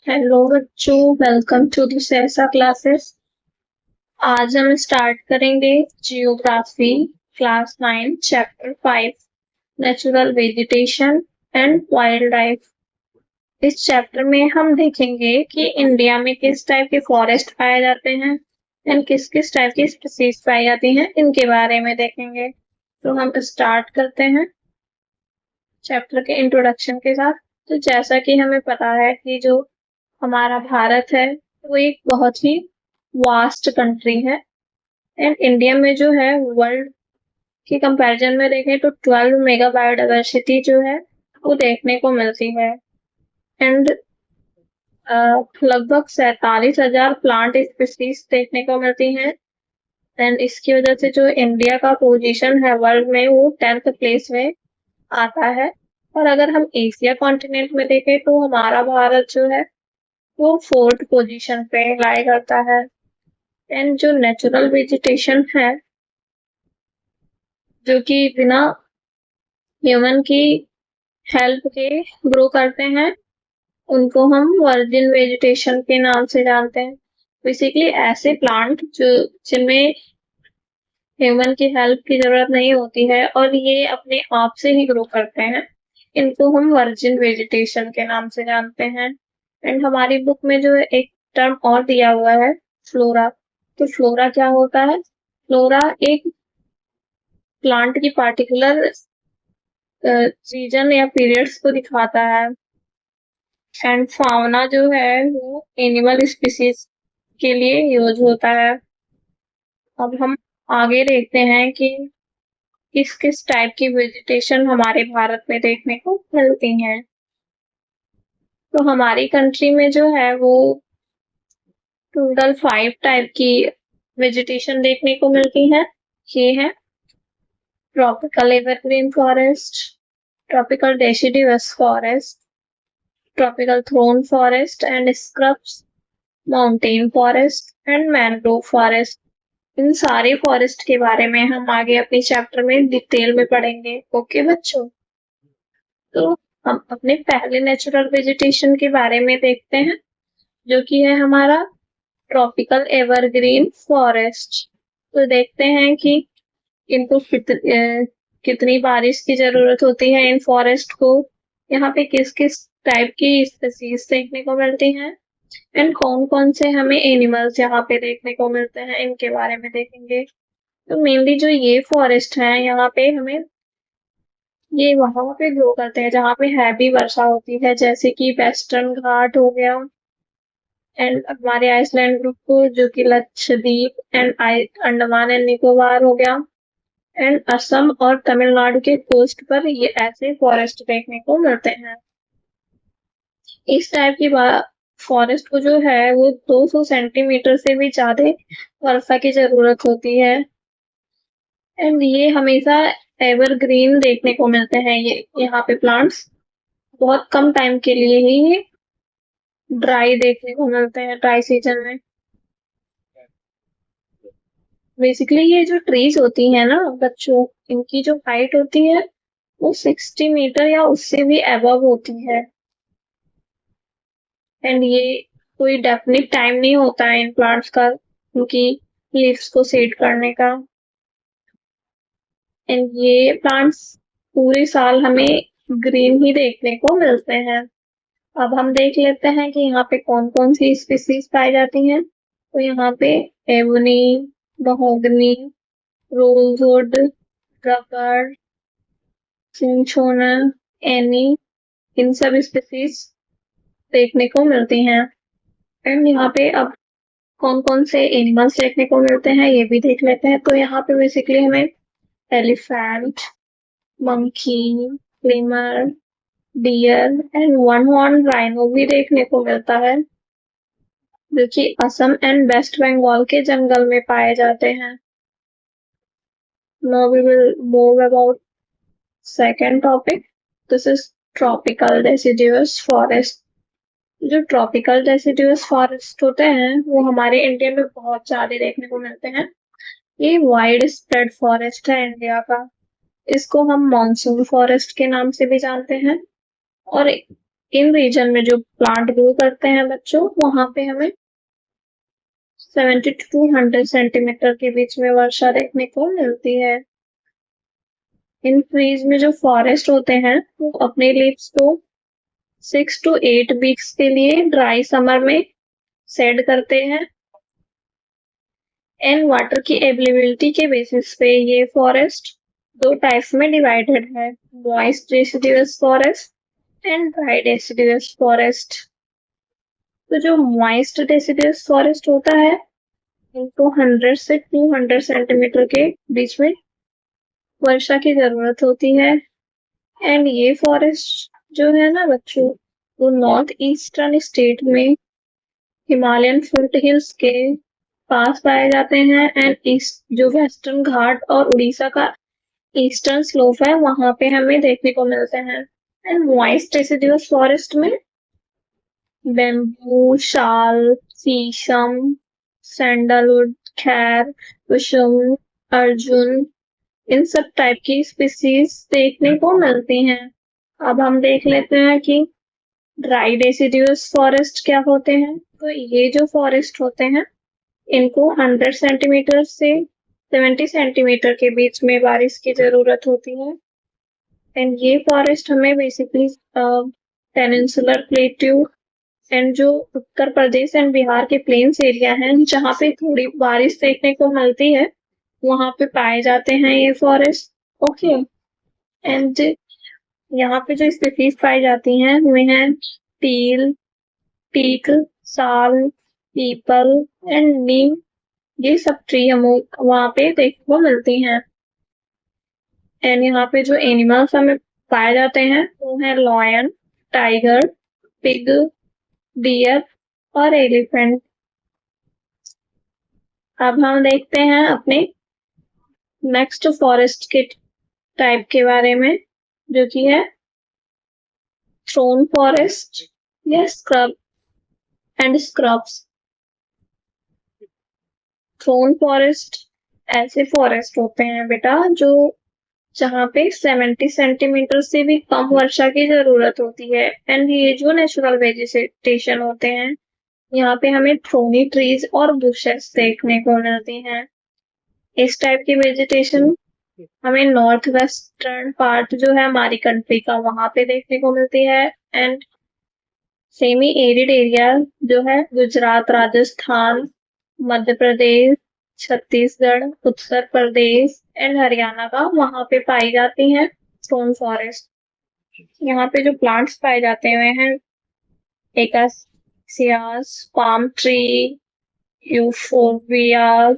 Hello बच्चों, welcome to the सेसा classes. आज हम स्टार्ट करेंगे geography class 9 chapter 5 natural vegetation and wild life. इस चैप्टर में हम देखेंगे कि इंडिया में किस टाइप के फॉरेस्ट पाए जाते हैं एंड किस किस टाइप की स्पीसीज पाई जाती हैं, इनके बारे में देखेंगे। तो हम स्टार्ट करते हैं चैप्टर के इंट्रोडक्शन के साथ। तो जैसा कि हमें पता है कि जो हमारा भारत है वो एक बहुत ही वास्ट कंट्री है एंड इंडिया में जो है वर्ल्ड के कंपैरिजन में देखें तो 12 मेगा बायोडाइवर्सिटी जो है वो देखने को मिलती है एंड लगभग 47,000 प्लांट स्पीसीज देखने को मिलती हैं। एंड इसकी वजह से जो इंडिया का पोजीशन है वर्ल्ड में वो 10th प्लेस में आता है। और अगर हम एशिया कॉन्टिनेंट में देखें तो हमारा भारत जो है वो 4th पोजीशन पे लाई करता है। एंड जो नेचुरल वेजिटेशन है जो कि बिना ह्यूमन की हेल्प के ग्रो करते हैं उनको हम वर्जिन वेजिटेशन के नाम से जानते हैं। बेसिकली ऐसे प्लांट जो जिनमें ह्यूमन की हेल्प की जरूरत नहीं होती है और ये अपने आप से ही ग्रो करते हैं, इनको हम वर्जिन वेजिटेशन के नाम से जानते हैं। एंड हमारी बुक में जो एक टर्म और दिया हुआ है फ्लोरा। तो फ्लोरा क्या होता है? फ्लोरा एक प्लांट की पार्टिकुलर रीजन या पीरियड्स को दिखाता है। एंड फाउना जो है वो एनिमल स्पीसीज के लिए यूज होता है। अब हम आगे देखते हैं कि किस किस टाइप की वेजिटेशन हमारे भारत में देखने को मिलती हैं। तो हमारी कंट्री में जो है वो टोटल 5 टाइप की वेजिटेशन देखने को मिलती है। ये है tropical evergreen forest, tropical deciduous forest, tropical thorn forest and scrubs, mountain forest and mangrove forest. इन सारे फॉरेस्ट के बारे में हम आगे अपने चैप्टर में डिटेल में पढ़ेंगे। ओके बच्चों, तो हम अपने पहले नेचुरल वेजिटेशन के बारे में देखते हैं जो कि है हमारा ट्रॉपिकल एवरग्रीन फॉरेस्ट। तो देखते हैं कि इनको कितनी बारिश की जरूरत होती है इन फॉरेस्ट को, यहाँ पे किस किस टाइप की स्पीसीज देखने को मिलती हैं एंड कौन कौन से हमें एनिमल्स यहाँ पे देखने को मिलते हैं, इनके बारे में देखेंगे। तो मेनली जो ये फॉरेस्ट है यहाँ पे हमें ये वहां पे ग्रो करते हैं जहाँ पे हैवी वर्षा होती है, जैसे कि वेस्टर्न घाट हो गया एंड हमारे आइसलैंड ग्रुप को जो कि लक्षद्वीप एंड अंडमान एंड निकोबार हो गया एंड असम और तमिलनाडु के कोस्ट पर ये ऐसे फॉरेस्ट देखने को मिलते हैं। इस टाइप की फॉरेस्ट को जो है वो 200 सेंटीमीटर से भी ज्यादा वर्षा की जरूरत होती है एंड ये हमेशा एवरग्रीन देखने को मिलते हैं। ये यहाँ पे प्लांट्स बहुत कम टाइम के लिए ही ड्राई देखने को मिलते हैं, ड्राई सीजन में। बेसिकली ये जो ट्रीज होती है ना बच्चों, इनकी जो हाइट होती है वो 60 मीटर या उससे भी अबव होती है एंड ये कोई डेफिनेट टाइम नहीं होता है इन प्लांट्स का उनकी लीव्स को सेट करने का। एंड ये प्लांट्स पूरे साल हमें ग्रीन ही देखने को मिलते हैं। अब हम देख लेते हैं कि यहाँ पे कौन कौन सी स्पीसीज पाई जाती हैं। तो यहाँ पे ebony, mahogany, rosewood, rubber, cinchona, any, इन सब स्पीसीज देखने को मिलती हैं। एंड यहाँ पे अब कौन कौन से एनिमल्स देखने को मिलते हैं ये भी देख लेते हैं। तो यहाँ पे बेसिकली हमें elephant, monkey, lemur, deer and one horn rhino भी देखने को मिलता है जो कि असम एंड वेस्ट बंगाल के जंगल में पाए जाते हैं। Now we will move about second topic. This is tropical deciduous forest. जो ट्रॉपिकल डेसिडुअस फॉरेस्ट होते हैं वो हमारे इंडिया में बहुत ज्यादा देखने को मिलते हैं। ये वाइड स्प्रेड फॉरेस्ट है इंडिया का। इसको हम मॉनसून फॉरेस्ट के नाम से भी जानते हैं और इन रीजन में जो प्लांट ग्रो करते हैं बच्चों, वहां पे हमें 70 to 100 सेंटीमीटर के बीच में वर्षा देखने को मिलती है। इन ट्रीज में जो फॉरेस्ट होते हैं वो अपने लीव्स को 6 to 8 वीक्स के लिए ड्राई समर में शेड करते हैं। एंड वाटर की अवेलेबिलिटी के बेसिस पे ये फॉरेस्ट दो टाइप्स में डिवाइडेड है, moist deciduous forest and dry deciduous forest. तो जो मॉइस्ट डेसिडुअस फॉरेस्ट होता है इनको 100 से 200 सेंटीमीटर के बीच में वर्षा की जरूरत होती है। एंड ये फॉरेस्ट जो है ना बच्चों, वो नॉर्थ ईस्टर्न स्टेट में हिमालयन फुट हिल्स के पास पाए जाते हैं। एंड ईस्ट जो वेस्टर्न घाट और उड़ीसा का ईस्टर्न स्लोप है वहां पे हमें देखने को मिलते हैं। एंड मॉइस्ट डेसिडुअस फॉरेस्ट में बेम्बू, शाल, शीशम, सैंडलवुड, खैर, कुसुम, अर्जुन, इन सब टाइप की स्पीसीज देखने को मिलती हैं। अब हम देख लेते हैं कि ड्राई डेसिडुअस फॉरेस्ट क्या होते हैं। तो ये जो फॉरेस्ट होते हैं इनको 100 सेंटीमीटर से 70 सेंटीमीटर के बीच में बारिश की जरूरत होती है। एंड ये फॉरेस्ट हमें बेसिकली पेनिनसुलर प्लेट्यू एंड जो उत्तर प्रदेश एंड बिहार के प्लेन्स एरिया हैं जहाँ पे थोड़ी बारिश देखने को मिलती है वहां पे पाए जाते हैं ये फॉरेस्ट। ओके। एंड यहाँ पे जो स्पीसीज पाई जाती हैं वे हैं टील, टीक, साल, पीपल एंड नीम। ये सब ट्री हम वहां पे देखने को मिलती हैं। एंड यहाँ पे जो एनिमल्स हमें पाए जाते हैं वो है लॉयन, टाइगर, पिग, डियर और एलिफेंट। अब हम देखते हैं अपने नेक्स्ट फॉरेस्ट के टाइप के बारे में, जो कि है थ्रोन फॉरेस्ट या scrub and scrubs. Thorn forest ऐसे फॉरेस्ट होते हैं बेटा जो जहाँ पे 70 सेंटीमीटर से भी कम वर्षा की जरूरत होती है। एंड ये जो नेचुरल वेजिटेशन होते हैं यहाँ पे हमें थ्रोनी ट्रीज और बुशेस देखने को मिलती हैं। इस टाइप की वेजिटेशन हमें नॉर्थ वेस्टर्न पार्ट जो है हमारी कंट्री का वहां पे देखने को मिलती है। एंड सेमी एरिड एरिया जो है गुजरात, राजस्थान, मध्य प्रदेश, छत्तीसगढ़, उत्तर प्रदेश एंड हरियाणा का वहां पे पाई जाती है स्टोन फॉरेस्ट। यहाँ पे जो प्लांट्स पाए जाते हुए हैं acacias, palm tree, euphorbia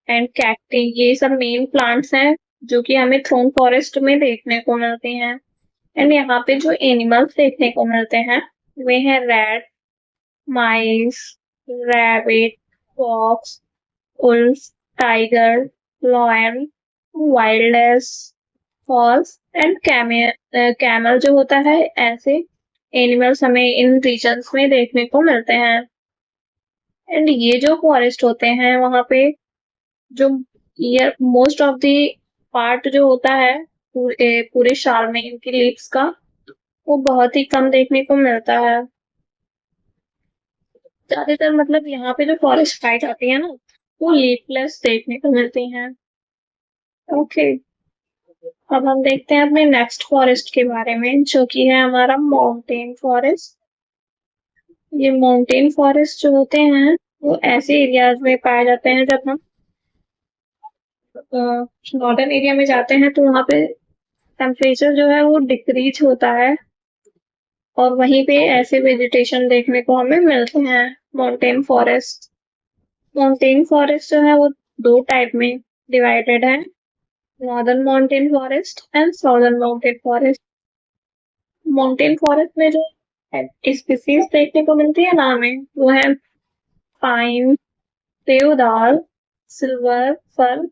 and cacti, ये सब मेन प्लांट्स हैं जो कि हमें थ्रोन फॉरेस्ट में देखने को मिलती हैं। एंड यहाँ पे जो एनिमल्स देखने को मिलते हैं वे हैं rat, mice, rabbit, fox, wolf, tiger, lion, wild horse and camel जो होता है। ऐसे एनिमल्स हमें इन रीजन्स में देखने को मिलते हैं। एंड ये जो फॉरेस्ट होते हैं वहां पे जो year most of the part जो होता है पूरे साल में इनकी लीव्स का वो बहुत ही कम देखने को मिलता है। ज्यादातर मतलब यहाँ पे जो फॉरेस्ट पाई जाती है ना वो लीफलेस देखने को मिलती हैं। ओके। अब हम देखते हैं अपने नेक्स्ट फॉरेस्ट के बारे में जो कि है हमारा माउंटेन फॉरेस्ट। ये माउंटेन फॉरेस्ट जो होते हैं वो ऐसे एरियाज में पाए जाते हैं जब हम नॉर्दर्न एरिया में जाते हैं तो वहाँ पे टेम्परेचर जो है वो डिक्रीज होता है और वहीं पे ऐसे वेजिटेशन देखने को हमें मिलते हैं माउंटेन फॉरेस्ट। माउंटेन फॉरेस्ट जो है वो दो टाइप में डिवाइडेड है, northern mountain forest and southern mountain forest. Mountain forest में जो स्पीसीज देखने को मिलती है ना हमें वो है पाइन, देवदार, सिल्वर फर,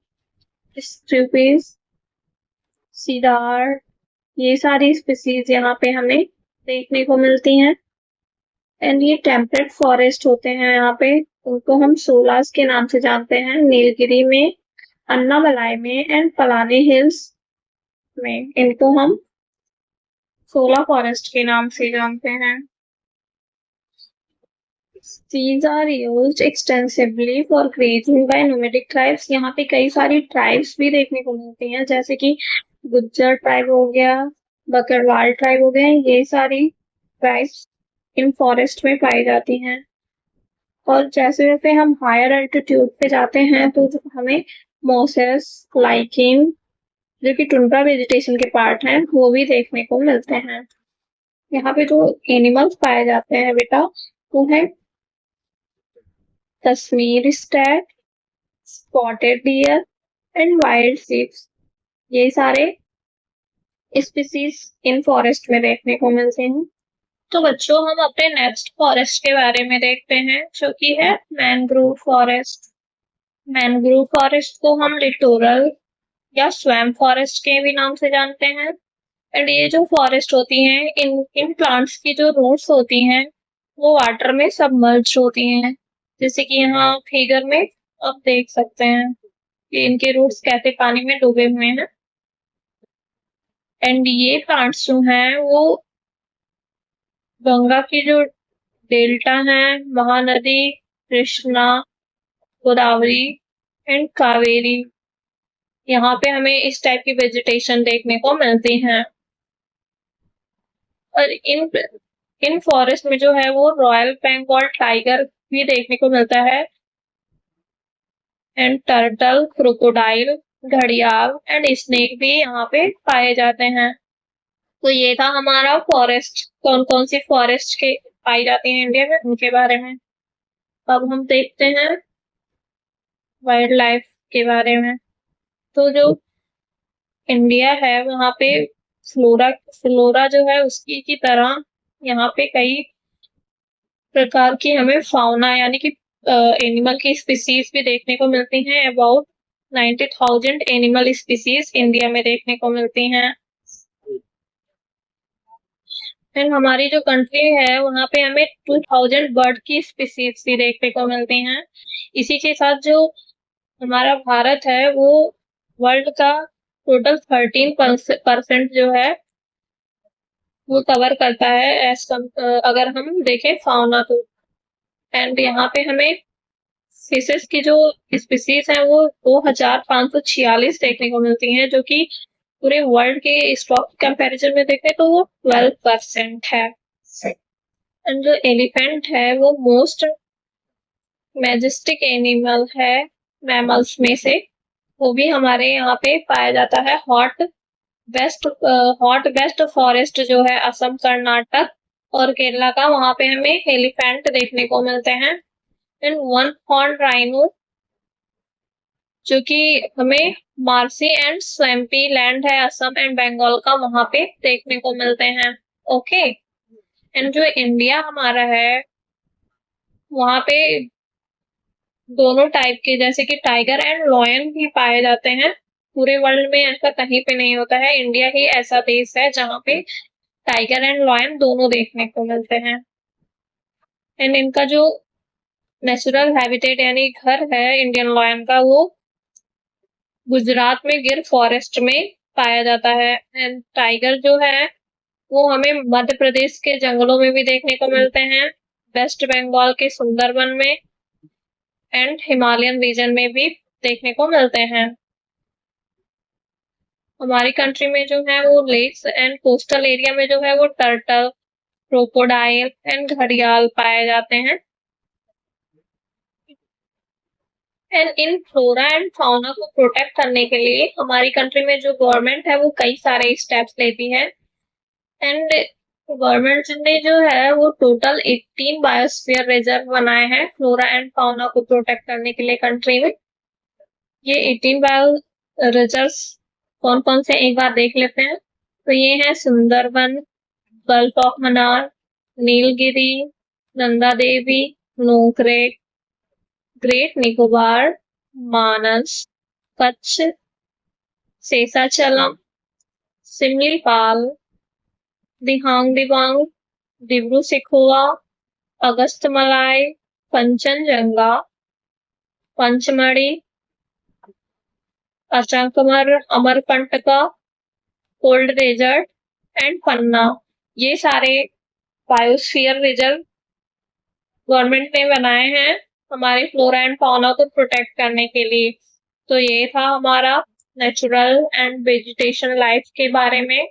स्ट्यूपीज, सीडार, ये सारी स्पीसीज यहाँ पे हमें देखने को मिलती हैं। एंड ये टेम्परेट फॉरेस्ट होते हैं यहाँ पे, उनको हम सोलास के नाम से जानते हैं। नीलगिरी में, अन्नामलाई में एंड पलानी हिल्स में इनको हम सोला फॉरेस्ट के नाम से जानते हैं। These are used extensively for grazing by nomadic tribes। यहाँ पे कई सारी ट्राइब्स भी देखने को मिलती हैं, जैसे कि गुज्जर ट्राइब हो गया, बकरवाल ट्राइब हो गए। ये सारी ट्राइब्स इन फॉरेस्ट में पाई जाती हैं। और जैसे जैसे हम हायर एल्टीट्यूड पे जाते हैं तो हमें मोसेस, लाइकिन, जो कि टुंड्रा वेजिटेशन के पार्ट हैं, वो भी देखने को मिलते हैं। यहाँ पे जो एनिमल्स पाए जाते हैं बेटा, वो है Kashmir stag, spotted deer and wild sheeps. ये सारे स्पीसीज इन फॉरेस्ट में देखने को मिलते हैं। तो बच्चों, हम अपने नेक्स्ट फॉरेस्ट के बारे में देखते हैं, जो कि है मैनग्रोव फॉरेस्ट। मैनग्रोव फॉरेस्ट को हम लिटोरल या स्वैम्प फॉरेस्ट के भी नाम से जानते हैं। एंड ये जो फॉरेस्ट होती हैं, इन प्लांट्स की जो रूट्स होती हैं वो वाटर में सबमर्ज होती हैं, जैसे कि यहाँ फिगर में आप देख सकते हैं कि इनके रूट्स कैसे पानी में डूबे हुए हैं। एंड ये प्लांट्स जो हैं वो गंगा की जो डेल्टा है, महानदी, कृष्णा, गोदावरी एंड कावेरी, यहाँ पे हमें इस टाइप की वेजिटेशन देखने को मिलती है। और इन फॉरेस्ट में जो है वो रॉयल बंगाल टाइगर भी देखने को मिलता है, एंड टर्टल, क्रोकोडाइल, घड़ियाल एंड स्नेक भी यहाँ पे पाए जाते हैं। तो ये था हमारा फॉरेस्ट, कौन कौन सी फॉरेस्ट के पाई जाती हैं इंडिया में, उनके बारे में। अब हम देखते हैं वाइल्ड लाइफ के बारे में। तो जो इंडिया है वहाँ पे फ्लोरा जो है उसकी की तरह यहाँ पे कई प्रकार की हमें फाउना यानी कि एनिमल की स्पीसीज भी देखने को मिलती हैं। अबाउट 90,000 एनिमल स्पीसीज इंडिया में देखने को मिलती हैं। फिर हमारी जो कंट्री है वहाँ पे हमें 2000 बर्ड की स्पीसीज भी देखने को मिलती हैं। इसी के साथ जो हमारा भारत है वो वर्ल्ड का टोटल 13% जो है वो कवर करता है अगर हम देखें फाउना तो। एंड यहाँ पे हमें फिशेस की जो स्पीसीज है वो 2546 देखने को मिलती हैं, जो कि पूरे वर्ल्ड के स्टॉक कंपैरिजन में देखें तो वो 12% है। एंड जो एलिफेंट है वो मोस्ट मैजेस्टिक एनिमल है मैमल्स में से। वो भी हमारे यहाँ पे पाया जाता है हॉट वेस्ट फॉरेस्ट जो है असम, कर्नाटक और केरला का, वहां पे हमें एलिफेंट देखने को मिलते हैं। एंड वन हॉर्न राइनो जो कि हमें मार्सी एंड स्वैम्पी लैंड है असम एंड बंगाल का, वहां पे देखने को मिलते हैं। ओके। एंड जो इंडिया हमारा है वहां पे दोनों टाइप के जैसे कि टाइगर एंड लॉयन भी पाए जाते हैं। पूरे वर्ल्ड में ऐसा कहीं पे नहीं होता है, इंडिया ही ऐसा देश है जहाँ पे टाइगर एंड लॉयन दोनों देखने को मिलते हैं। एंड इनका जो नेचुरल हैबिटेट यानी घर है इंडियन लॉयन का, वो गुजरात में गिर फॉरेस्ट में पाया जाता है। एंड टाइगर जो है वो हमें मध्य प्रदेश के जंगलों में भी देखने को मिलते हैं, वेस्ट बंगाल के सुंदरबन में एंड हिमालयन रीजन में भी देखने को मिलते हैं। हमारी कंट्री में जो है वो लेक्स एंड कोस्टल एरिया में जो है वो टर्टल, क्रोकोडाइल एंड घड़ियाल पाए जाते हैं। And in flora and fauna को प्रोटेक्ट करने के लिए हमारी कंट्री में जो गवर्नमेंट है वो कई सारे स्टेप्स लेती है। एंड गवर्नमेंट ने जो है वो टोटल 18 बायोस्फीयर रिजर्व बनाए हैं फ्लोरा एंड फाउना को प्रोटेक्ट करने के लिए कंट्री में। ये 18 बायो रिजर्व्स कौन कौन से एक बार देख लेते हैं। तो ये है Sundarban, gulf of Mannar, Nilgiri, Nanda Devi, Nokrek, great Nicobar, Manas, Kutch, Seshachalam, Simlipal, Dihang Dibang, Dibru Saikhowa, Agasthyamalai, Kanchenjunga, Pachmarhi, Achanakmar, Amarkantaka, cold desert and Panna, ये सारे बायोस्फीयर रिजर्व गवर्नमेंट ने बनाए हैं हमारे फ्लोरा एंड फौना को प्रोटेक्ट करने के लिए। तो ये था हमारा नेचुरल एंड वेजिटेशन लाइफ के बारे में,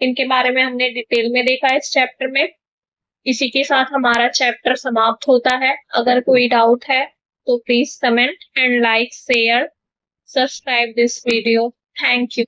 इनके बारे में हमने डिटेल में देखा इस चैप्टर में। इसी के साथ हमारा चैप्टर समाप्त होता है। अगर कोई डाउट है तो please comment and like, share, subscribe this video. Thank you.